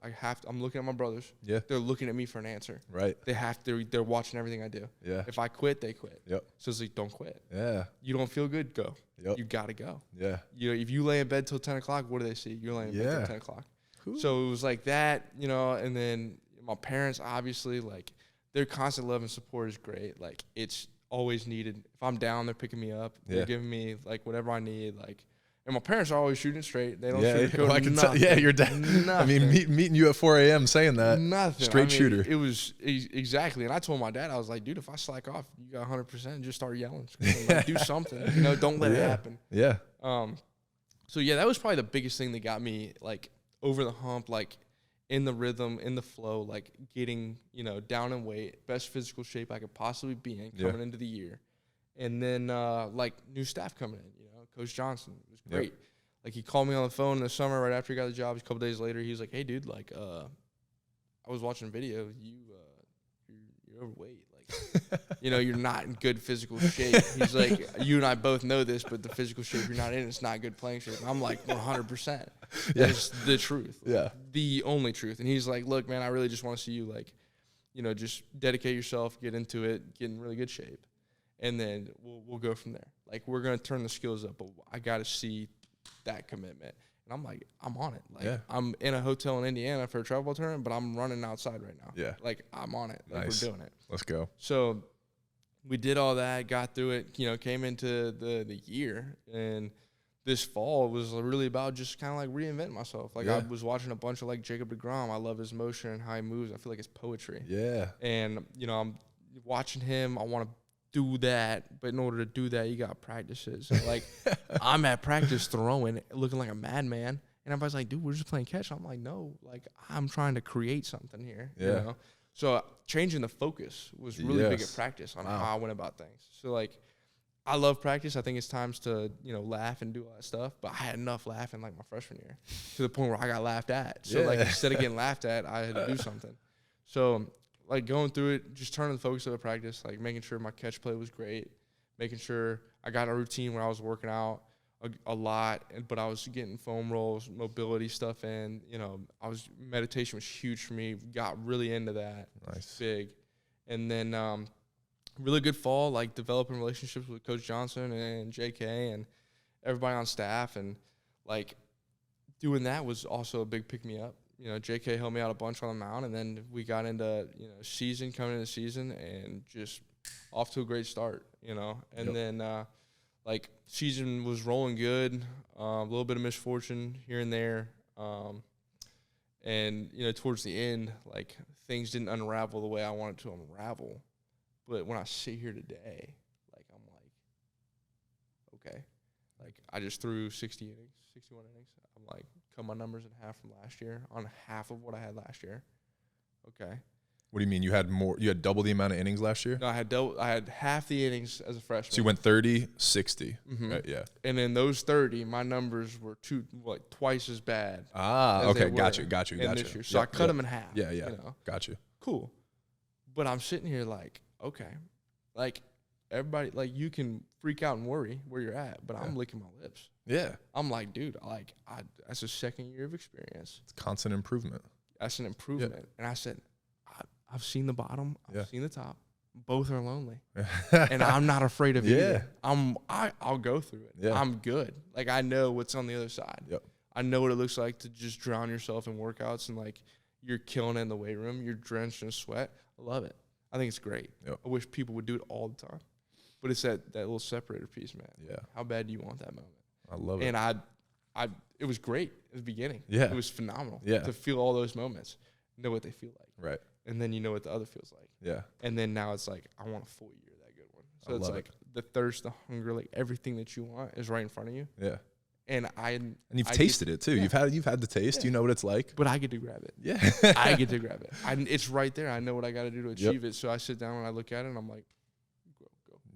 [SPEAKER 2] I'm looking at my brothers.
[SPEAKER 1] Yeah.
[SPEAKER 2] They're looking at me for an answer.
[SPEAKER 1] Right.
[SPEAKER 2] They're watching everything I do.
[SPEAKER 1] Yeah.
[SPEAKER 2] If I quit, they quit.
[SPEAKER 1] Yep.
[SPEAKER 2] So it's like, don't quit.
[SPEAKER 1] Yeah.
[SPEAKER 2] You don't feel good, go.
[SPEAKER 1] Yep.
[SPEAKER 2] You got to go.
[SPEAKER 1] Yeah.
[SPEAKER 2] If you lay in bed till 10 o'clock, what do they see? You're laying in bed till 10 o'clock. Cool. So it was like that, and then my parents, obviously, like, their constant love and support is great. Like, it's always needed. If I'm down, they're picking me up.
[SPEAKER 1] Yeah.
[SPEAKER 2] They're giving me like whatever I need. Like, and my parents are always shooting straight. They don't
[SPEAKER 1] well, I can
[SPEAKER 2] nothing.
[SPEAKER 1] tell. Your dad. I mean, meeting you at 4 a.m. saying that.
[SPEAKER 2] Nothing.
[SPEAKER 1] Straight shooter.
[SPEAKER 2] It was exactly. And I told my dad, I was like, dude, if I slack off, you got 100%. Just start yelling. Like, do something. Don't let it happen.
[SPEAKER 1] Yeah.
[SPEAKER 2] So yeah, that was probably the biggest thing that got me like over the hump, like in the rhythm, in the flow, like getting, down in weight, best physical shape I could possibly be in coming into the year. And then like new staff coming in, Coach Johnson was great. Yep. Like he called me on the phone in the summer right after he got the job. A couple days later, he was like, "Hey, dude, like I was watching a video. You're overweight. Like, you're not in good physical shape." He's like, "You and I both know this, but the physical shape you're not in, it's not good playing shape." And I'm like, 100%. That's the truth.
[SPEAKER 1] Yeah.
[SPEAKER 2] The only truth. And he's like, "Look, man, I really just want to see you like, just dedicate yourself, get into it, get in really good shape, and then we'll go from there. Like, we're gonna turn the skills up, but I got to see that commitment." And I'm like, I'm on it. Like, I'm in a hotel in Indiana for a travel ball tournament, but I'm running outside right now.
[SPEAKER 1] Yeah.
[SPEAKER 2] Like, I'm on it. Like,
[SPEAKER 1] nice.
[SPEAKER 2] we're doing it.
[SPEAKER 1] Let's go.
[SPEAKER 2] So we did all that, got through it, came into the year. And this fall was really about just kind of like reinventing myself. Like, I was watching a bunch of like Jacob deGrom. I love his motion and how he moves. I feel like it's poetry.
[SPEAKER 1] Yeah.
[SPEAKER 2] And, I'm watching him. I want to do that, but in order to do that, you got practices. So like, I'm at practice throwing, looking like a madman, and everybody's like, "Dude, we're just playing catch." I'm like, "No, like I'm trying to create something here."
[SPEAKER 1] Yeah.
[SPEAKER 2] So changing the focus was really big at practice on how I went about things. So like, I love practice. I think it's times to laugh and do all that stuff. But I had enough laughing like my freshman year to the point where I got laughed at. So like, instead of getting laughed at, I had to do something. So like going through it, just turning the focus of the practice, like making sure my catch play was great, making sure I got a routine where I was working out a lot, but I was getting foam rolls, mobility stuff in. Meditation was huge for me. Got really into that.
[SPEAKER 1] Nice.
[SPEAKER 2] Big. And then really good fall, like developing relationships with Coach Johnson and JK and everybody on staff. And like doing that was also a big pick-me-up. JK helped me out a bunch on the mound, and then we got into, coming into the season and just off to a great start, And then, like, season was rolling good, a little bit of misfortune here and there. And, towards the end, like, things didn't unravel the way I wanted to unravel. But when I sit here today, like, I'm like, okay. Like, I just threw 60 innings, 61 innings. I'm like, cut my numbers in half from last year on half of what I had last year. Okay.
[SPEAKER 1] What do you mean? You had double the amount of innings last year?
[SPEAKER 2] No, I had half the innings as a freshman.
[SPEAKER 1] So you went 30, 60.
[SPEAKER 2] Mm-hmm.
[SPEAKER 1] Right, yeah.
[SPEAKER 2] And then those 30, my numbers were twice as bad.
[SPEAKER 1] Okay. Got you.
[SPEAKER 2] This year. So I cut them in half.
[SPEAKER 1] Yeah. Got you.
[SPEAKER 2] Cool. But I'm sitting here like, okay, like everybody, like you can freak out and worry where you're at, but I'm licking my lips.
[SPEAKER 1] Yeah.
[SPEAKER 2] I'm like, dude, that's a second year of experience.
[SPEAKER 1] It's constant improvement.
[SPEAKER 2] That's an improvement. Yeah. And I said, I've seen the bottom. I've seen the top. Both are lonely. And I'm not afraid of either. I'll go through it. Yeah. I'm good. Like, I know what's on the other side.
[SPEAKER 1] Yep.
[SPEAKER 2] I know what it looks like to just drown yourself in workouts and, like, you're killing it in the weight room. You're drenched in sweat. I love it. I think it's great.
[SPEAKER 1] Yep.
[SPEAKER 2] I wish people would do it all the time. But it's that little separator piece, man.
[SPEAKER 1] Yeah.
[SPEAKER 2] How bad do you want that moment?
[SPEAKER 1] I love it.
[SPEAKER 2] And it was great at the beginning.
[SPEAKER 1] Yeah.
[SPEAKER 2] It was phenomenal.
[SPEAKER 1] Yeah.
[SPEAKER 2] To feel all those moments, know what they feel like.
[SPEAKER 1] Right.
[SPEAKER 2] And then you know what the other feels like.
[SPEAKER 1] Yeah.
[SPEAKER 2] And then now it's like, I want a full year of that good one. So it's like the thirst, the hunger, like everything that you want is right in front of you.
[SPEAKER 1] Yeah.
[SPEAKER 2] And
[SPEAKER 1] you've tasted it too. Yeah. You've had the taste. Yeah. You know what it's like.
[SPEAKER 2] But I get to grab it.
[SPEAKER 1] Yeah.
[SPEAKER 2] I get to grab it. It's right there. I know what I got to do to achieve it. So I sit down and I look at it and I'm like, go.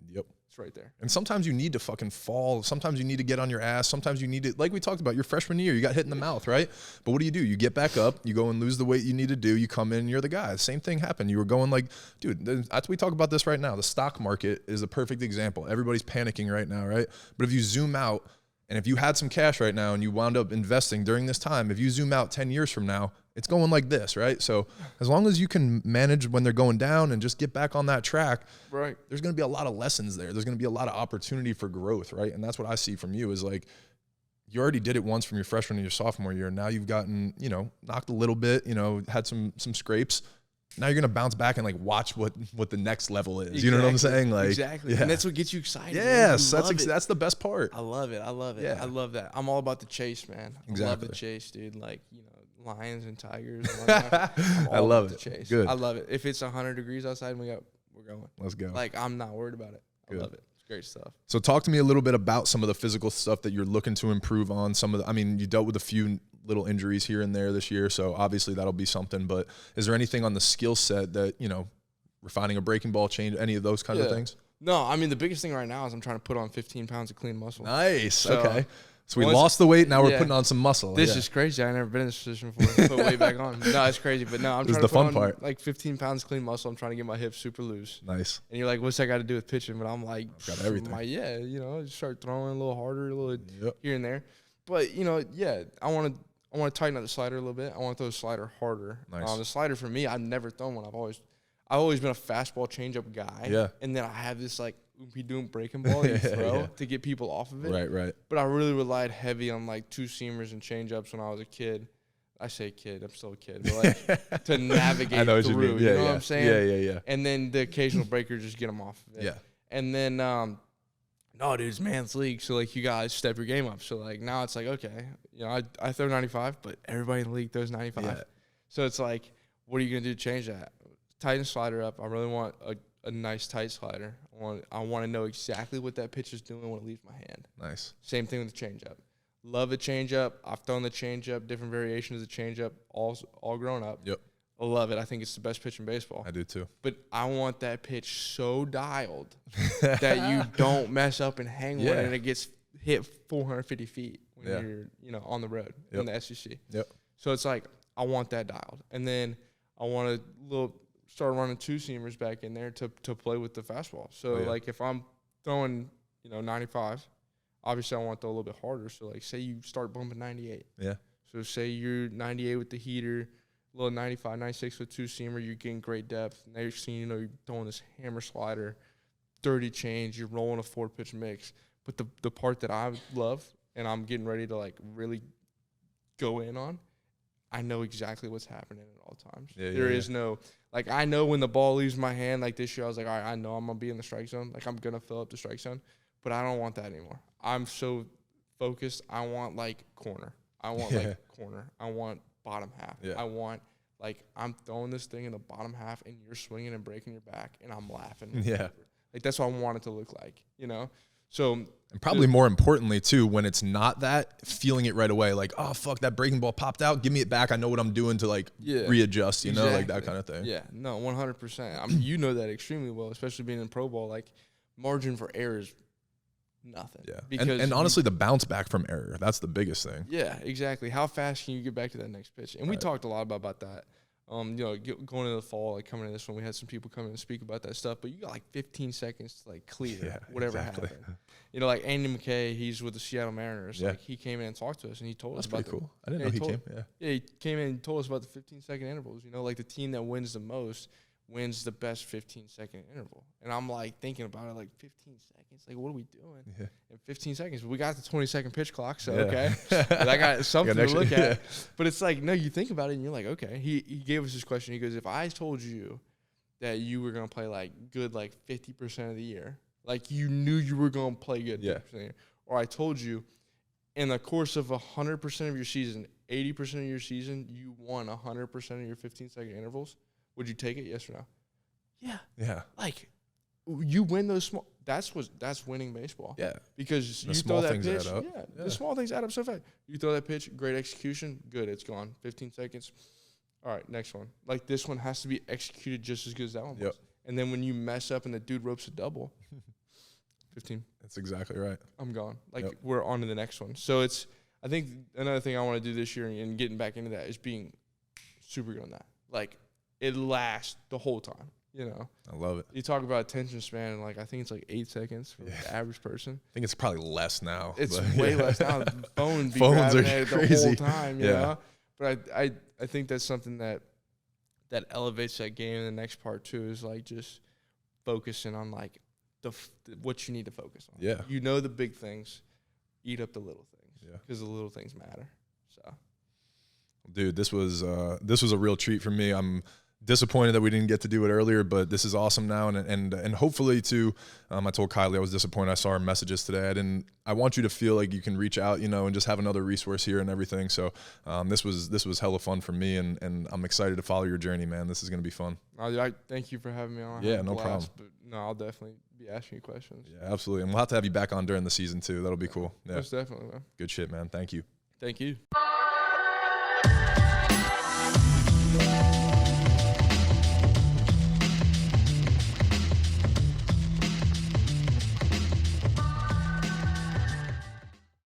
[SPEAKER 1] Yep.
[SPEAKER 2] It's right there.
[SPEAKER 1] And sometimes you need to fucking fall. Sometimes you need to get on your ass. Sometimes you need to, like we talked about, your freshman year, you got hit in the mouth, right? But what do? You get back up, you go and lose the weight you need to do, you come in, and you're the guy. Same thing happened. You were going like, dude, we talk about this right now. The stock market is a perfect example. Everybody's panicking right now, right? But if you zoom out, and if you had some cash right now and you wound up investing during this time, if you zoom out 10 years from now, it's going like this, right? So as long as you can manage when they're going down and just get back on that track,
[SPEAKER 2] right?
[SPEAKER 1] There's going to be a lot of lessons there. There's going to be a lot of opportunity for growth, right? And that's what I see from you is like, you already did it once from your freshman and your sophomore year. Now you've gotten, knocked a little bit, had some scrapes. now you're going to bounce back and like watch what the next level is. You know what I'm saying? Like,
[SPEAKER 2] exactly. Yeah. And that's what gets you excited.
[SPEAKER 1] Yes. That's the best part.
[SPEAKER 2] I love it.
[SPEAKER 1] Yeah.
[SPEAKER 2] I love that. I'm all about the chase, man.
[SPEAKER 1] Exactly.
[SPEAKER 2] I love the chase, dude. Like, you know, lions and tigers.
[SPEAKER 1] I love it.
[SPEAKER 2] Chase.
[SPEAKER 1] Good.
[SPEAKER 2] I love it. If it's 100 degrees outside, we're going.
[SPEAKER 1] Let's go.
[SPEAKER 2] Like, I'm not worried about it.
[SPEAKER 1] Good.
[SPEAKER 2] I love it. It's great stuff.
[SPEAKER 1] So talk to me a little bit about some of the physical stuff that you're looking to improve on. I mean, you dealt with a few little injuries here and there this year, so obviously that'll be something. But is there anything on the skill set that, you know, refining a breaking ball, change, any of those kinds of things?
[SPEAKER 2] No, I mean, the biggest thing right now is I'm trying to put on 15 pounds of clean muscle.
[SPEAKER 1] Nice. So, okay. So we lost the weight. Now we're putting on some muscle.
[SPEAKER 2] This is crazy. I've never been in this position before. Put weight back on. No, it's crazy. But no, I'm trying to put on like 15 pounds clean muscle. I'm trying to get my hips super loose.
[SPEAKER 1] Nice.
[SPEAKER 2] And you're like, what's that got to do with pitching? But I'm like,
[SPEAKER 1] got everything.
[SPEAKER 2] You know, just start throwing a little harder, a little here and there. But, you know, I want to tighten up the slider a little bit. I want to throw the slider harder.
[SPEAKER 1] Nice.
[SPEAKER 2] The slider for me, I've never thrown one. I've always been a fastball changeup guy.
[SPEAKER 1] Yeah.
[SPEAKER 2] And then I have this like oompy-doom breaking ball that you throw to get people off of it.
[SPEAKER 1] Right.
[SPEAKER 2] But I really relied heavy on like two seamers and changeups when I was a kid. I say kid, I'm still a kid, but like to navigate
[SPEAKER 1] I know
[SPEAKER 2] through.
[SPEAKER 1] What you mean. Yeah,
[SPEAKER 2] you know what I'm saying?
[SPEAKER 1] Yeah.
[SPEAKER 2] And then the occasional breaker, just get them off of it.
[SPEAKER 1] Yeah.
[SPEAKER 2] And then, no, dude, it's man's league. So like you guys step your game up. So like now it's like, okay, you know, I throw 95, but everybody in the league throws 95.
[SPEAKER 1] Yeah.
[SPEAKER 2] So it's like, what are you gonna do to change that? Tighten the slider up. I really want a nice tight slider. I want to know exactly what that pitch is doing when it leaves my hand.
[SPEAKER 1] Nice.
[SPEAKER 2] Same thing with the changeup. Love the changeup. I've thrown the changeup, different variations of the changeup, all grown up.
[SPEAKER 1] Yep.
[SPEAKER 2] I love it. I think it's the best pitch in baseball.
[SPEAKER 1] I do too.
[SPEAKER 2] But I want that pitch so dialed that you don't mess up and hang one and it gets hit 450 feet when you're, you know, on the road in the SEC.
[SPEAKER 1] Yep.
[SPEAKER 2] So it's like I want that dialed, and then I want start running two seamers back in there to play with the fastball. So like if I'm throwing, you know, 95, obviously I want to throw a little bit harder. So like say you start bumping 98.
[SPEAKER 1] Yeah.
[SPEAKER 2] So say you're 98 with the heater, a little 95, 96 with two seamer, you're getting great depth. Next thing you know, you're throwing this hammer slider, dirty change, you're rolling a 4-pitch mix. But the part that I love and I'm getting ready to like really go in on, I know exactly what's happening at all times. There is no, like, I know when the ball leaves my hand, like this year, I was like, all right, I know I'm going to be in the strike zone. Like, I'm going to fill up the strike zone, but I don't want that anymore. I'm so focused. I want, like, corner. I want, like, corner. I want bottom half. I want, like, I'm throwing this thing in the bottom half, and you're swinging and breaking your back, and I'm laughing.
[SPEAKER 1] Yeah.
[SPEAKER 2] Like, that's what I want it to look like, you know? So,
[SPEAKER 1] and probably more importantly too, when it's not that, feeling it right away, like, oh fuck, that breaking ball popped out, give me it back. I know what I'm doing to like readjust, you know, like that kind of thing.
[SPEAKER 2] Yeah, no, 100%. I mean, you know that extremely well, especially being in pro ball. Like, margin for error is nothing.
[SPEAKER 1] Yeah,
[SPEAKER 2] because
[SPEAKER 1] and honestly, the bounce back from error, that's the biggest thing.
[SPEAKER 2] Yeah, exactly. How fast can you get back to that next pitch? And we talked a lot about that. You know, going into the fall, like coming into this one, we had some people come in and speak about that stuff. But you got like 15 seconds to like clear whatever happened. You know, like Andy McKay, he's with the Seattle Mariners. Like he came in and talked to us, and he told us about
[SPEAKER 1] pretty cool. I didn't know he came.
[SPEAKER 2] Yeah, he came in and told us about the 15-second intervals. You know, like the team that wins the most wins the best 15-second interval. And I'm like thinking about it, like 15 seconds. Like, what are we doing in 15 seconds? We got the 20-second pitch clock, so okay. But I got something to look at. But it's like, no, you think about it, and you're like, okay. He gave us this question. He goes, if I told you that you were going to play, like, good, like, 50% of the year, like, you knew you were going to play good 50% of the year, or I told you in the course of 100% of your season, 80% of your season, you won 100% of your 15-second intervals, would you take it, yes or no? Yeah.
[SPEAKER 1] Yeah.
[SPEAKER 2] Like, you win those small. That's winning baseball. Yeah. Because you throw that pitch. The small things add up so fast. You throw that pitch, great execution, good, it's gone. 15 seconds. All right, next one. Like, this one has to be executed just as good as that one was. And then when you mess up and the dude ropes a double, 15.
[SPEAKER 1] That's exactly right.
[SPEAKER 2] I'm gone. Like, we're on to the next one. So I think another thing I want to do this year and getting back into that is being super good on that. Like, it lasts the whole time, you know.
[SPEAKER 1] I love it.
[SPEAKER 2] You talk about attention span, and like I think it's like 8 seconds for the average person.
[SPEAKER 1] I think it's probably less now.
[SPEAKER 2] It's way less now. Phones
[SPEAKER 1] are
[SPEAKER 2] at
[SPEAKER 1] crazy
[SPEAKER 2] the whole time, you know. But I think that's something that elevates that game. And the next part too is like just focusing on like what you need to focus on.
[SPEAKER 1] Yeah.
[SPEAKER 2] You know the big things, eat up the little things. Yeah. Because the little things matter. So.
[SPEAKER 1] Dude, this was a real treat for me. I'm disappointed that we didn't get to do it earlier, but this is awesome now. And hopefully too, I told Kylie I was disappointed. I saw her messages today. I want you to feel like you can reach out, and just have another resource here and everything. So this was hella fun for me, and I'm excited to follow your journey, man. This is going to be fun.
[SPEAKER 2] I thank you for having me on.
[SPEAKER 1] Yeah, no problem.
[SPEAKER 2] But no, I'll definitely be asking you questions.
[SPEAKER 1] Yeah, absolutely. And we'll have to have you back on during the season too. That'll be cool. Yeah,
[SPEAKER 2] most definitely, man.
[SPEAKER 1] Good shit, man. Thank you.
[SPEAKER 2] Thank you.